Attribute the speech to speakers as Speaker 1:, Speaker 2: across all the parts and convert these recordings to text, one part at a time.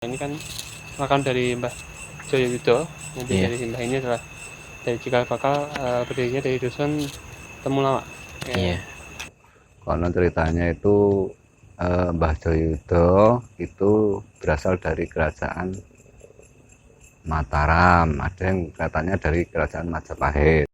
Speaker 1: Ini kan makam dari Mbah Joyowudo. Nanti dari Mbah ini adalah dari cikal bakal berdirinya dari dusun Temulawak.
Speaker 2: Iya. Konon ceritanya itu Mbah Joyowudo itu berasal dari kerajaan Mataram, ada yang katanya dari kerajaan Majapahit.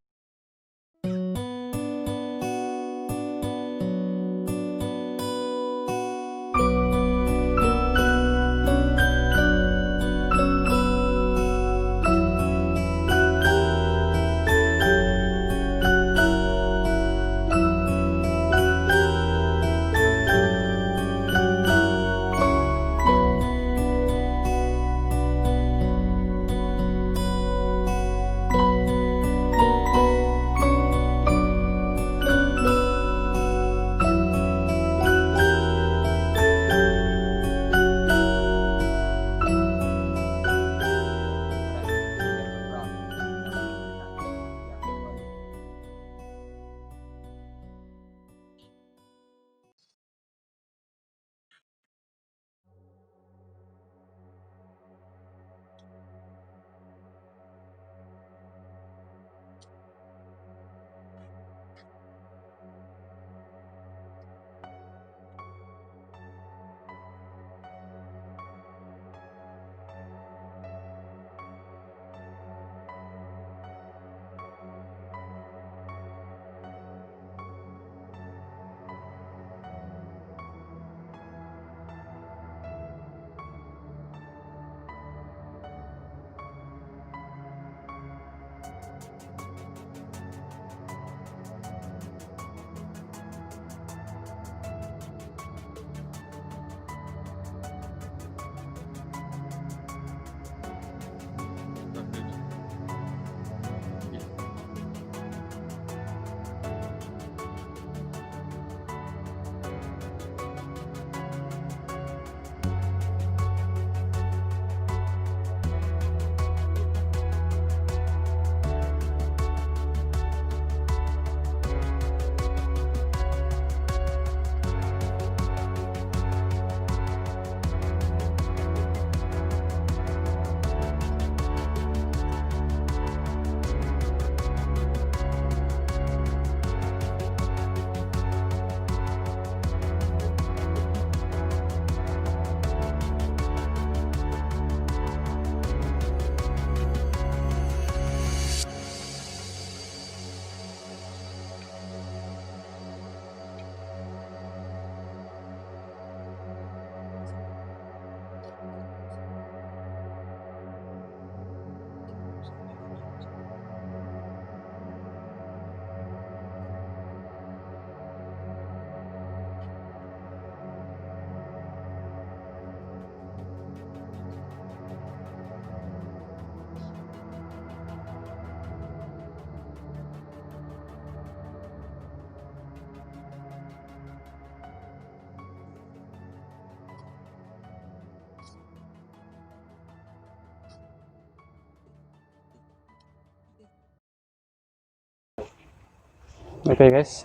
Speaker 1: Oke guys,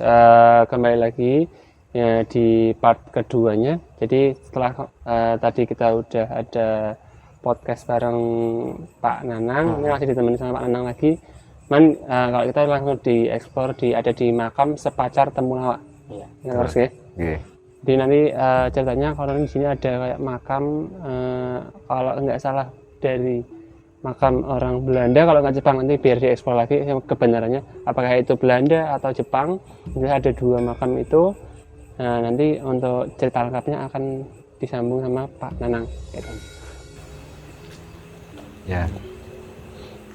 Speaker 1: kembali lagi ya, di part keduanya. Jadi setelah tadi kita udah ada podcast bareng Pak Nanang, ini masih ditemani sama Pak Nanang lagi. Kalau kita langsung dieksplor ada di makam Sepacar Temulawak. Iya. Terus ya.
Speaker 2: Iya.
Speaker 1: Jadi nanti ceritanya kalau di sini ada kayak makam kalau nggak salah dari makam orang Belanda, kalau nggak Jepang nanti biar dieksplor lagi kebenarannya apakah itu Belanda atau Jepang. Jadi ada dua makam itu. Nah, nanti untuk cerita lengkapnya akan disambung sama Pak Nanang gitu.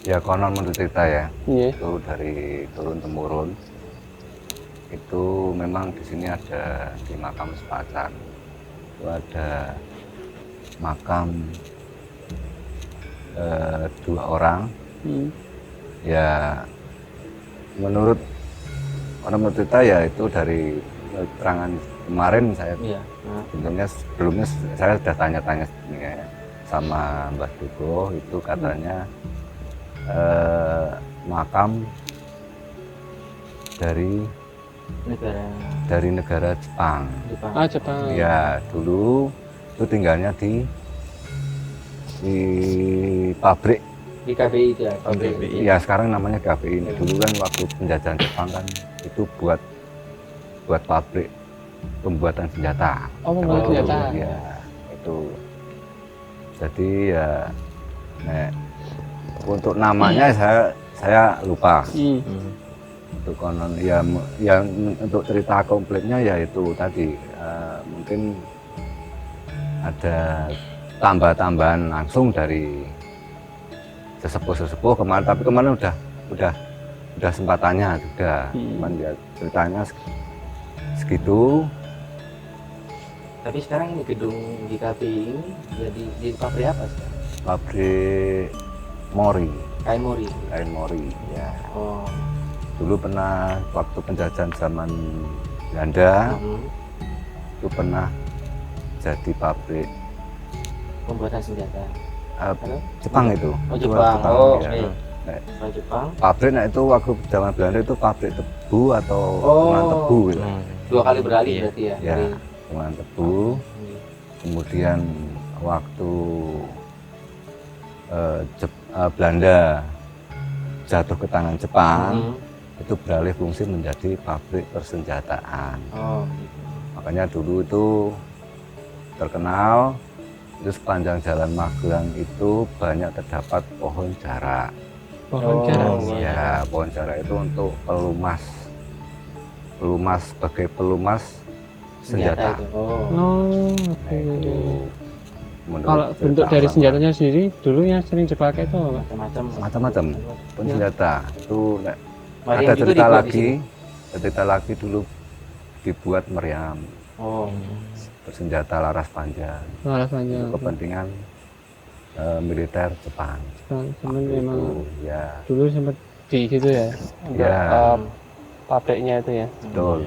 Speaker 2: Ya konon menurut cerita ya,
Speaker 1: Iya.
Speaker 2: itu dari turun temurun itu memang di sini ada di makam Sepacar itu ada makam dua orang. Ya menurut cerita ya itu dari keterangan kemarin saya sebelumnya saya sudah tanya-tanya sama Mbah Dugo, itu katanya makam dari negara Jepang.
Speaker 1: Jepang.
Speaker 2: Ya dulu itu tinggalnya di di pabrik.
Speaker 3: Di KBI itu ya, pabrik.
Speaker 2: Ya sekarang namanya KBI. Dulu kan waktu penjajahan Jepang kan itu buat pabrik pembuatan senjata.
Speaker 1: Oh, pembuatan senjata.
Speaker 2: Ya itu. Jadi ya untuk namanya saya lupa. Untuk konon ya yang untuk cerita komplitnya ya itu tadi mungkin ada tambah-tambahan langsung dari sesepuh kemarin, tapi kemarin udah sempat tanya juga, cuman ya ceritanya segitu.
Speaker 3: Tapi sekarang ini gedung di KBI ini jadi di pabrik apa sekarang?
Speaker 2: Pabrik Mori.
Speaker 3: Kain Mori.
Speaker 2: Kain Mori ya.
Speaker 3: Oh.
Speaker 2: Dulu pernah waktu penjajahan zaman Belanda itu pernah jadi pabrik
Speaker 3: Pembuatan senjata.
Speaker 2: Jepang itu.
Speaker 3: Oh Jepang. Oh
Speaker 2: ya.
Speaker 3: oke. Oh Jepang.
Speaker 2: Pabrik itu waktu zaman Belanda itu pabrik tebu atau pengunan tebu gitu.
Speaker 3: 2 kali beralih berarti ya.
Speaker 2: Ya, pengunan tebu. Kemudian waktu Belanda jatuh ke tangan Jepang, itu beralih fungsi menjadi pabrik persenjataan.
Speaker 3: Oh.
Speaker 2: Makanya dulu itu terkenal. Itu sepanjang jalan Magelang itu banyak terdapat pohon jarak.
Speaker 1: Pohon jarak.
Speaker 2: Ya, pohon jarak itu untuk pelumas sebagai pelumas senjata.
Speaker 1: Oh, oke. Kalau
Speaker 2: Menurut
Speaker 1: bentuk dari
Speaker 2: cerita
Speaker 1: senjatanya sendiri dulu yang sering dipakai itu apa?
Speaker 2: macam-macam pun senjata. Itu
Speaker 3: Meriam
Speaker 2: ada
Speaker 3: gitu
Speaker 2: cerita lagi dulu dibuat meriam.
Speaker 3: Oh.
Speaker 2: Bersenjata laras panjang.
Speaker 1: Laras panjang.
Speaker 2: Untuk kepentingan militer Jepang.
Speaker 1: Cuman memang
Speaker 2: ya.
Speaker 1: dulu sempat di situ ya. Untuk pabriknya itu ya.
Speaker 2: Betul.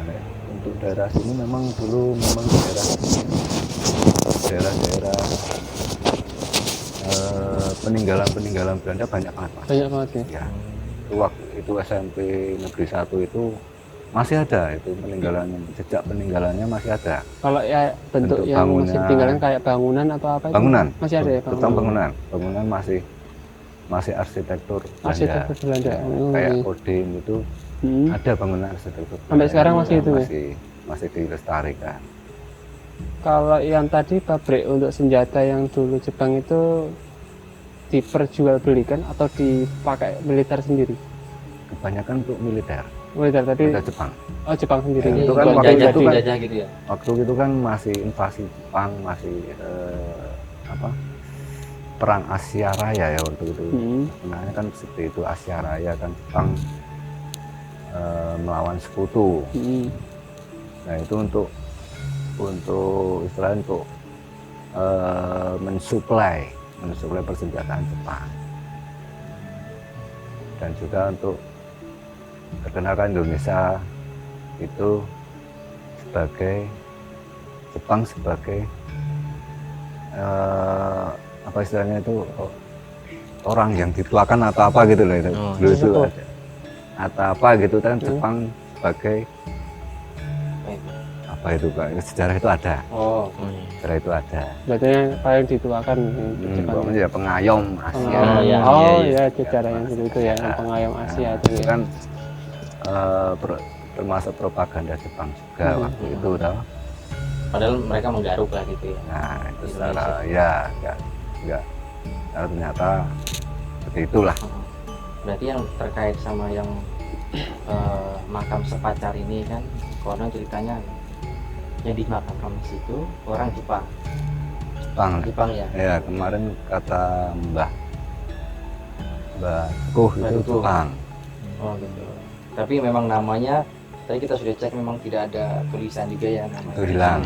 Speaker 2: Nah, untuk daerah sini memang dulu daerah peninggalan Belanda banyak banget, Mas.
Speaker 1: Banyak banget ya.
Speaker 2: Ya. Itu waktu itu SMP Negeri 1 itu masih ada itu jejak peninggalannya masih ada.
Speaker 1: Kalau ya bentuk yang masih ditinggalkan kayak bangunan atau apa itu?
Speaker 2: Bangunan.
Speaker 1: Masih ada ya
Speaker 2: bangunan. Bangunan masih arsitektur
Speaker 1: Belanda.
Speaker 2: Ya, kayak Kodim itu ada bangunan arsitektur.
Speaker 1: Sampai sekarang masih itu ya?
Speaker 2: Masih dilestarikan.
Speaker 1: Kalau yang tadi pabrik untuk senjata yang dulu Jepang itu diperjualbelikan atau dipakai militer sendiri?
Speaker 2: Kebanyakan untuk militer
Speaker 1: tapi
Speaker 2: Jepang.
Speaker 1: Oh Jepang sendiri.
Speaker 3: Ya,
Speaker 2: itu kan
Speaker 3: jajah gitu ya.
Speaker 2: Waktu itu kan masih invasi Jepang, masih perang Asia Raya ya waktu itu. Sebenarnya kan seperti itu, Asia Raya kan Jepang melawan sekutu. Nah itu untuk istilahnya untuk mensuplai persenjataan Jepang, dan juga untuk perkenalkan Indonesia itu Jepang sebagai apa istilahnya itu orang yang dituakan atau apa gitu loh itu. Dulu itu ada atau apa gitu kan Jepang sebagai apa itu Pak, sejarah itu ada. Sejarah itu ada.
Speaker 1: Berarti yang paling dituakan Jepang
Speaker 2: ya pengayom Asia.
Speaker 1: Ya sejarah yang itu ya, yang pengayom Asia itu
Speaker 2: kan termasuk propaganda Jepang juga waktu itu toh.
Speaker 3: Padahal mereka menggaruk lah gitu ya.
Speaker 2: Nah itu secara ya enggak ternyata seperti itulah.
Speaker 3: Berarti yang terkait sama yang makam sepacar ini kan konon ceritanya yang di makam situ orang Jepang ya.
Speaker 2: Ya kemarin kata Mbah Kuh itu Jepang.
Speaker 3: Oh gitu. Tapi memang namanya tadi kita sudah cek memang tidak ada tulisan juga ya namanya.
Speaker 2: Itu hilang.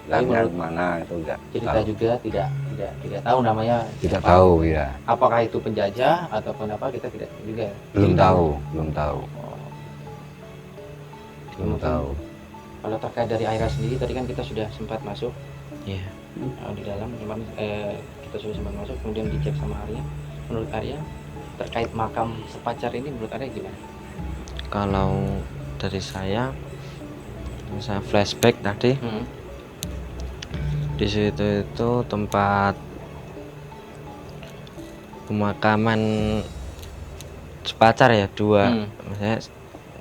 Speaker 3: Tapi menurut
Speaker 2: mana itu enggak.
Speaker 3: Cerita juga tidak tahu namanya.
Speaker 2: Tidak tahu ya.
Speaker 3: Apakah itu penjajah ataupun apa kita tidak juga.
Speaker 2: Belum tahu.
Speaker 3: Kalau terkait dari Aira sendiri tadi kan kita sudah sempat masuk. Iya. Di dalam memang kita sudah sempat masuk kemudian dicek sama Arya. Menurut Arya terkait makam sepacar ini menurut Arya gimana?
Speaker 4: Kalau dari saya flashback tadi Di situ itu tempat pemakaman sepacar ya, dua.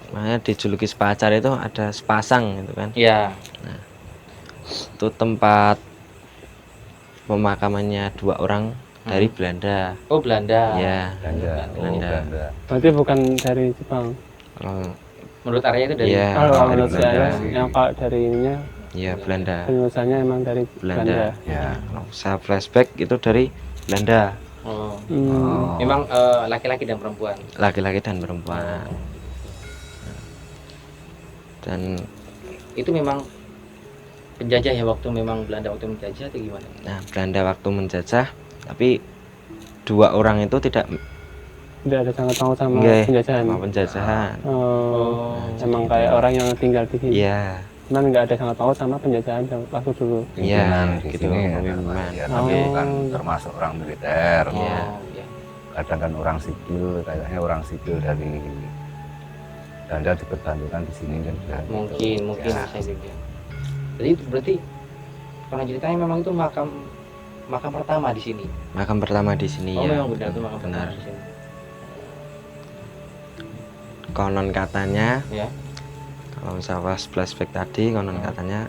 Speaker 4: Makanya dijuluki sepacar itu ada sepasang gitu kan.
Speaker 3: Iya.
Speaker 4: Itu tempat pemakamannya dua orang dari Belanda.
Speaker 3: Oh, Belanda.
Speaker 4: Ya,
Speaker 2: Belanda. Oh,
Speaker 4: Belanda.
Speaker 2: Belanda.
Speaker 1: Berarti bukan dari Jepang.
Speaker 4: Kalau
Speaker 3: Menurut Arya itu dari
Speaker 4: Iya.
Speaker 1: Kalau
Speaker 2: dari
Speaker 1: menurut
Speaker 2: Belanda
Speaker 1: saya,
Speaker 2: sih.
Speaker 1: yang kalau dari ininya
Speaker 4: ya Belanda.
Speaker 1: penulisannya emang dari
Speaker 4: Belanda.
Speaker 1: Belanda.
Speaker 2: Ya.
Speaker 4: Kalau saya flashback itu dari Belanda,
Speaker 3: Oh.
Speaker 2: Oh.
Speaker 3: Memang laki-laki dan perempuan.
Speaker 4: laki-laki dan perempuan. Dan
Speaker 3: Itu memang penjajah ya, waktu memang Belanda waktu menjajah atau gimana?
Speaker 4: nah, Belanda waktu menjajah, tapi dua orang itu tidak
Speaker 1: Tidak ada sangkut paut sama
Speaker 4: nggih,
Speaker 1: penjajahan.
Speaker 4: sama penjajahan.
Speaker 1: Oh, emang kayak orang yang tinggal di sini.
Speaker 4: Iya,
Speaker 1: Cuman nggak ada sangkut paut sama penjajahan waktu dulu.
Speaker 2: Pimpinan
Speaker 4: Iya,
Speaker 2: di
Speaker 4: gitu,
Speaker 2: sini ya,
Speaker 4: pimpinan.
Speaker 2: ya, tapi
Speaker 1: Oh.
Speaker 2: bukan termasuk orang militer.
Speaker 4: Iya.
Speaker 3: Oh, iya.
Speaker 2: Kadang kan orang sipil, kayaknya orang sipil dari Belanda diperbantukan di sini kan juga.
Speaker 3: Mungkin
Speaker 2: Ya.
Speaker 3: saya juga. Jadi itu berarti karena ceritanya memang itu makam pertama di sini.
Speaker 4: makam pertama di sini
Speaker 3: Oh,
Speaker 4: ya.
Speaker 3: memang benar itu makam
Speaker 4: benar.
Speaker 3: pertama di sini.
Speaker 4: Konon katanya,
Speaker 3: Ya.
Speaker 4: kalau saya flashback tadi, konon katanya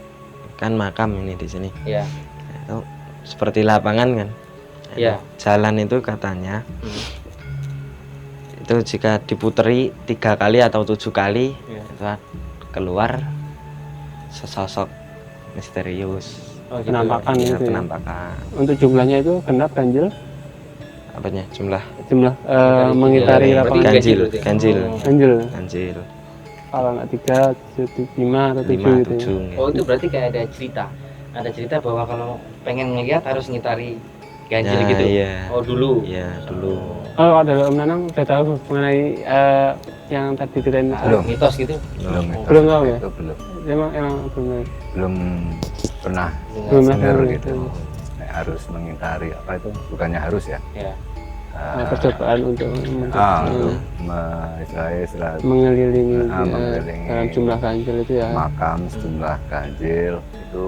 Speaker 4: kan makam ini di sini.
Speaker 3: Ya.
Speaker 4: Nah, itu seperti lapangan kan. Nah,
Speaker 3: Iya.
Speaker 4: Jalan itu katanya
Speaker 3: Hmm.
Speaker 4: itu jika diputeri 3 kali atau 7 kali
Speaker 3: Ya.
Speaker 4: itu keluar sesosok misterius.
Speaker 1: Penampakan
Speaker 3: Oh,
Speaker 4: Ya,
Speaker 1: gitu ya.
Speaker 4: penampakan.
Speaker 1: Untuk jumlahnya itu genap ganjil,
Speaker 4: Apanya? Jumlah
Speaker 1: jumlah mengitari
Speaker 3: Berarti
Speaker 1: lapangan
Speaker 4: ganjil,
Speaker 3: berarti.
Speaker 4: ganjil.
Speaker 3: Oh.
Speaker 1: ganjil.
Speaker 4: ganjil
Speaker 1: Kalau nggak 3, 5 atau 7
Speaker 4: 5
Speaker 1: gitu ya.
Speaker 4: 7
Speaker 3: Oh, itu berarti kayak ada cerita. Ada cerita bahwa kalau pengen ngelihat harus ngitari ganjil
Speaker 4: Nah,
Speaker 3: gitu.
Speaker 4: iya.
Speaker 3: Oh, dulu.
Speaker 4: Iya, dulu.
Speaker 1: Oh, ada Om Nanang udah tahu mengenai yang tadi ceritain
Speaker 2: Belum.
Speaker 3: Mitos gitu.
Speaker 2: Belum
Speaker 3: Oh.
Speaker 2: itu.
Speaker 1: Belum tahu ya?
Speaker 2: Itu belum
Speaker 1: emang belum
Speaker 2: belum pernah
Speaker 1: Belum
Speaker 3: Dengar.
Speaker 1: pernah.
Speaker 2: dengar
Speaker 1: tahu
Speaker 2: gitu.
Speaker 1: gitu.
Speaker 2: Nek harus mengitari apa itu? Bukannya harus ya?
Speaker 3: Ya.
Speaker 1: percobaan untuk
Speaker 2: Untuk istilah
Speaker 1: mengelilingi
Speaker 2: mengelilingi
Speaker 1: dalam jumlah ganjil itu ya.
Speaker 2: makam sejumlah ganjil itu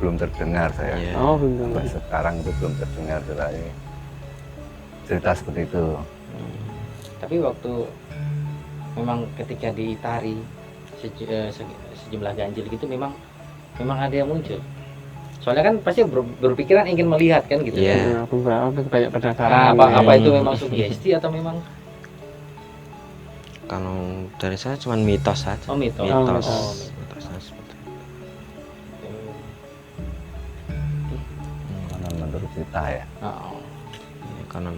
Speaker 2: belum terdengar saya.
Speaker 4: Iya.
Speaker 1: Oh, belum tahu.
Speaker 2: Sampai sekarang itu belum terdengar cerita seperti itu.
Speaker 3: Tapi waktu memang ketika diitari sejumlah ganjil gitu memang ada yang muncul. Soalnya kan pasti berpikiran ingin melihat kan gitu.
Speaker 4: Iya.
Speaker 1: Aku banyak penasaran.
Speaker 3: Apa
Speaker 1: ya.
Speaker 3: itu memang sugesti atau memang
Speaker 4: Kalau dari saya cuman mitos saja.
Speaker 3: mitos?
Speaker 4: Mitos.
Speaker 3: Oh,
Speaker 4: Mitosnya seperti itu.
Speaker 2: Karena menurut cerita ya.
Speaker 3: Oh.
Speaker 4: Iya, konon.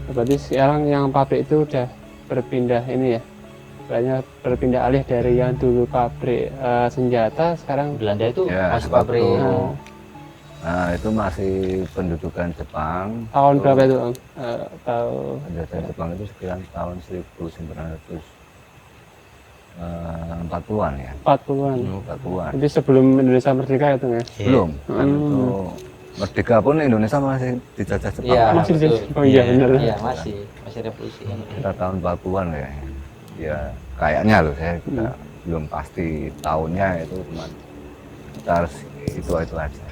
Speaker 1: Berarti sekarang yang pabrik itu udah berpindah ini ya. Banyak berpindah alih dari yang dulu pabrik senjata sekarang
Speaker 3: Belanda itu
Speaker 2: Ya,
Speaker 3: masih pabrik.
Speaker 2: waktu- Nah, itu masih pendudukan Jepang.
Speaker 1: tahun
Speaker 2: Itu
Speaker 1: berapa itu Om? Tahun
Speaker 2: pendudukan Jepang itu sekitar tahun 1940-an ya.
Speaker 1: 40-an.
Speaker 2: 40-an.
Speaker 1: Jadi sebelum Indonesia merdeka itu ya.
Speaker 2: Belum. Kan itu merdeka pun Indonesia masih dijajah Jepang.
Speaker 3: Iya,
Speaker 1: Masih
Speaker 3: betul.
Speaker 1: jadi. Oh iya benar.
Speaker 3: Iya, masih revolusi.
Speaker 2: Kita tahun 40-an kayaknya. Ya, kayaknya loh saya juga belum pasti tahunnya itu cuma sekitar itu aja.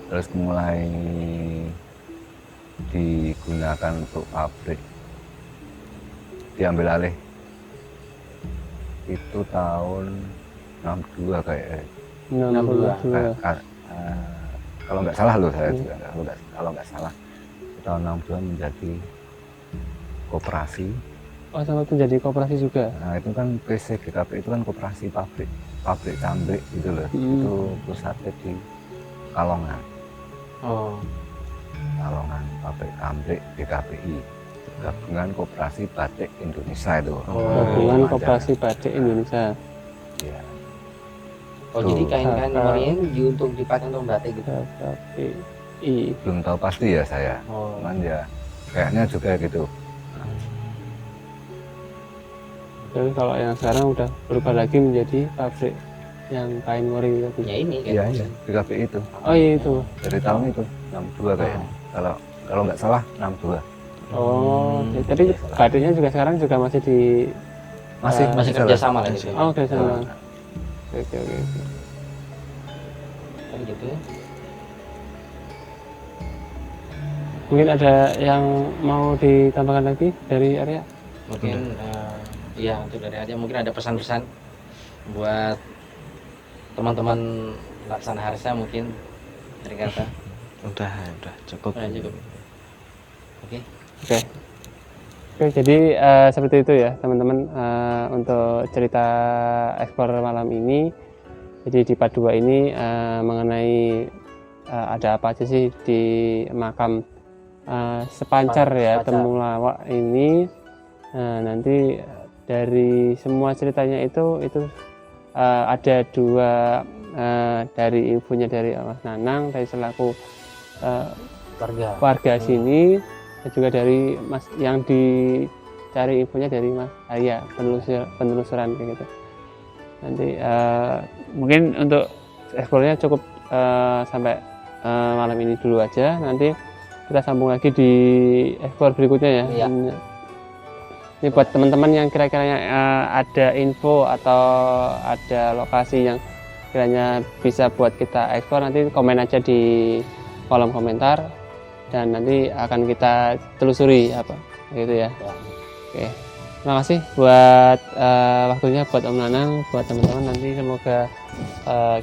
Speaker 2: Terus mulai digunakan untuk pabrik, diambil alih itu tahun 62 kayak
Speaker 1: 62.
Speaker 2: kalau nggak salah loh saya juga kalau nggak salah tahun 62 menjadi koperasi.
Speaker 1: Oh, sama itu jadi koperasi juga.
Speaker 2: Nah itu kan PCGKP itu kan koperasi pabrik cambrik gitu loh. Itu pusatnya di Kalongan.
Speaker 3: Oh.
Speaker 2: Kalongan pabrik cambrik GKPI, Gabungan Koperasi Batik Indonesia itu.
Speaker 1: Gabungan
Speaker 2: Namanya.
Speaker 1: Koperasi Batik Indonesia.
Speaker 2: Iya.
Speaker 3: Oh,
Speaker 2: Tuh.
Speaker 3: jadi kain-kain warnanya untuk dipakai untuk batik gitu.
Speaker 1: KPI.
Speaker 2: Belum tahu pasti ya saya.
Speaker 3: Oh.
Speaker 2: Cuman ya kayaknya juga gitu.
Speaker 1: Jadi kalau yang sekarang udah berubah lagi menjadi pabrik yang kain mori tadi.
Speaker 3: Ya ini kan.
Speaker 2: Iya, iya. GKPI itu.
Speaker 1: Oh iya itu.
Speaker 2: Dari tahun itu 62 kayaknya. Kalau nggak salah 62.
Speaker 1: Oh, tapi batiknya juga sekarang juga masih di
Speaker 2: Masih
Speaker 3: Masih kerja sama lah gitu.
Speaker 1: Oh, oke sama. Oke.
Speaker 3: gitu.
Speaker 1: Mungkin ada yang mau ditambahkan lagi dari Arya?
Speaker 3: Mungkin ya untuk dari aja mungkin ada pesan-pesan buat teman-teman Laksana Harsa mungkin dari kata.
Speaker 4: Udah cukup.
Speaker 3: Udah cukup. Oke.
Speaker 1: Oke. Oke, jadi seperti itu ya teman-teman untuk cerita ekspor malam ini. Jadi di part 2 ini mengenai ada apa aja sih di makam Sepancar ya
Speaker 3: Sepancar.
Speaker 1: Temulawak ini. Nanti dari semua ceritanya itu ada dua dari ibunya dari Mas Nanang dari selaku warga sini, dan juga dari Mas yang dicari ibunya dari Mas Arya, penelusuran kayak gitu. Nanti mungkin untuk eksplornya cukup sampai malam ini dulu aja. Nanti kita sambung lagi di eksplor berikutnya ya.
Speaker 3: Iya.
Speaker 1: Ini buat teman-teman yang kira-kiranya ada info atau ada lokasi yang kiranya bisa buat kita eksplor, nanti komen aja di kolom komentar dan nanti akan kita telusuri apa gitu ya. Oke, terima kasih buat waktunya buat Om Nanang, buat teman-teman. Nanti semoga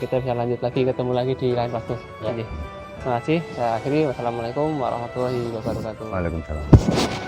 Speaker 1: kita bisa lanjut lagi, ketemu lagi di lain waktu.
Speaker 3: Ya.
Speaker 1: Terima kasih. Saya akhiri. Wassalamualaikum warahmatullahi wabarakatuh.
Speaker 2: Waalaikumsalam.